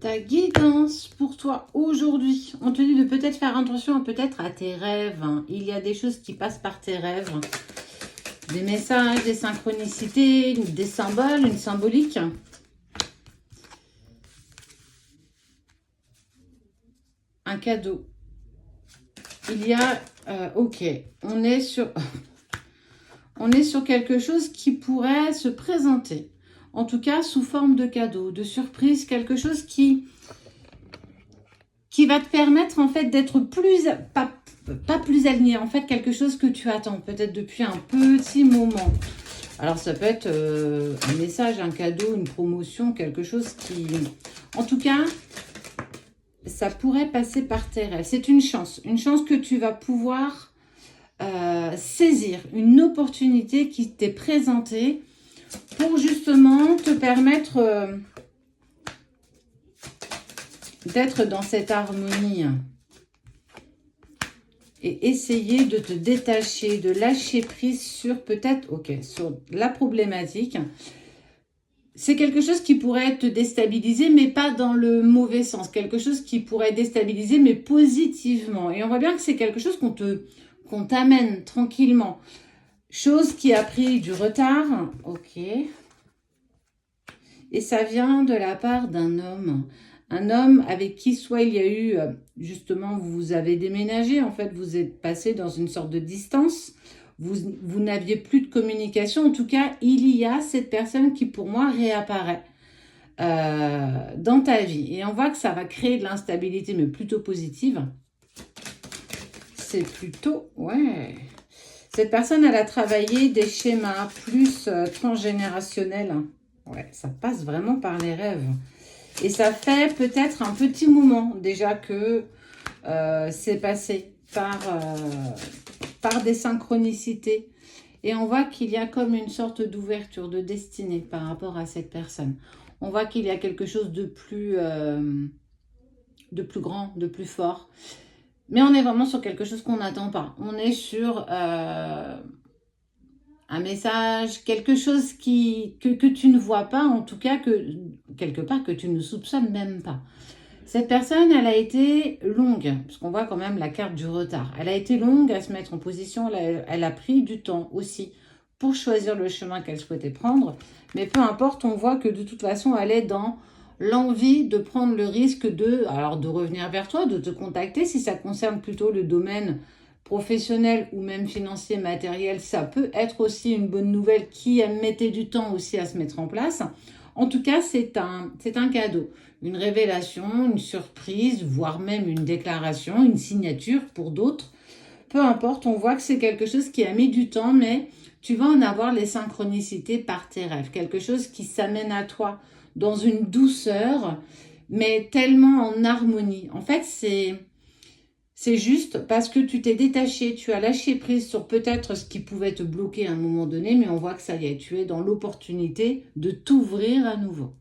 ta guidance pour toi aujourd'hui. On te dit de peut-être faire attention peut-être à tes rêves. Il y a des choses qui passent par tes rêves. Des messages, des synchronicités, des symboles, une symbolique. Un cadeau. Il y a... ok, on est sur quelque chose qui pourrait se présenter. En tout cas, sous forme de cadeau, de surprise, quelque chose qui va te permettre en fait d'être plus, pas plus aligné, en fait quelque chose que tu attends peut-être depuis un petit moment. Alors ça peut être un message, un cadeau, une promotion, quelque chose qui... En tout cas, ça pourrait passer par tes rêves. C'est une chance que tu vas pouvoir saisir, une opportunité qui t'est présentée pour justement te permettre d'être dans cette harmonie et essayer de te détacher, de lâcher prise sur peut-être, ok, sur la problématique. C'est quelque chose qui pourrait te déstabiliser, mais pas dans le mauvais sens. Quelque chose qui pourrait déstabiliser, mais positivement. Et on voit bien que c'est quelque chose qu'on t'amène tranquillement. Chose qui a pris du retard. Ok. Et ça vient de la part d'un homme. Un homme avec qui soit il y a eu, justement, vous avez déménagé. En fait, vous êtes passé dans une sorte de distance. Vous n'aviez plus de communication. En tout cas, il y a cette personne qui, pour moi, réapparaît dans ta vie. Et on voit que ça va créer de l'instabilité, mais plutôt positive. C'est plutôt... Ouais. Cette personne, elle a travaillé des schémas plus transgénérationnels. Ouais, ça passe vraiment par les rêves. Et ça fait peut-être un petit moment déjà que c'est passé par des synchronicités. Et on voit qu'il y a comme une sorte d'ouverture, de destinée par rapport à cette personne. On voit qu'il y a quelque chose de plus grand, de plus fort. Mais on est vraiment sur quelque chose qu'on n'attend pas. On est sur un message, quelque chose que tu ne vois pas, en tout cas que quelque part que tu ne soupçonnes même pas. Cette personne, elle a été longue, parce qu'on voit quand même la carte du retard. Elle a été longue à se mettre en position, elle a pris du temps aussi pour choisir le chemin qu'elle souhaitait prendre. Mais peu importe, on voit que de toute façon, elle est dans l'envie de prendre le risque de revenir vers toi, de te contacter. Si ça concerne plutôt le domaine professionnel ou même financier, matériel, ça peut être aussi une bonne nouvelle qui mettait du temps aussi à se mettre en place. En tout cas, c'est un cadeau, une révélation, une surprise, voire même une déclaration, une signature pour d'autres. Peu importe, on voit que c'est quelque chose qui a mis du temps, mais tu vas en avoir les synchronicités par tes rêves. Quelque chose qui s'amène à toi dans une douceur, mais tellement en harmonie. En fait, c'est juste parce que tu t'es détaché, tu as lâché prise sur peut-être ce qui pouvait te bloquer à un moment donné, mais on voit que ça y est, tu es dans l'opportunité de t'ouvrir à nouveau.